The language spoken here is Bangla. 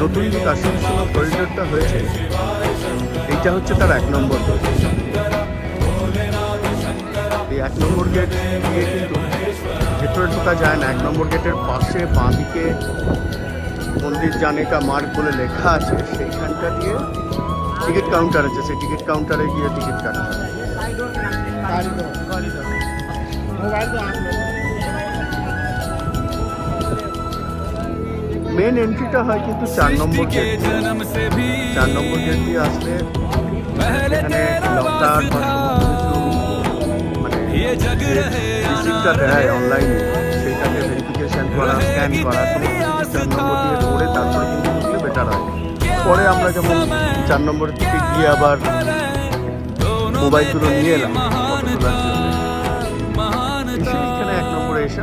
নতুন যে কাশী বিশ্বনাথ করিডোরটা হয়েছে, এইটা হচ্ছে তার 1 নম্বর গেট। এই 1 নম্বর গেট দিয়ে কিন্তু ভেতরে ঢোকা যায় না। 1 নম্বর গেটের পাশে বাঁ দিকে মন্দির জানে কা মার্গ বলে লেখা আছে, সেইখানটা দিয়ে টিকিট কাউন্টার আছে, সেই টিকিট কাউন্টারে গিয়ে টিকিট কাটতে হবে। মেন এন্ট্রিটা হয় কিন্তু 4 নম্বর গেট। 4 নম্বর গেট দিয়ে আসলে এখানে লকার বা মানে রিসিপ্টটা দেয় অনলাইনে, সেইটাকে ভেরিফিকেশন করা, স্ক্যান করা, সমস্ত 4 নম্বর দিয়ে করে তারপরে কিন্তু ঢুকলে বেটার হয়। পরে আমরা যেমন 4 নম্বর থেকে গিয়ে আবার মোবাইলগুলো নিয়ে এলাম ফটো তোলার জন্য, সেইখানে 1 নম্বরে এসে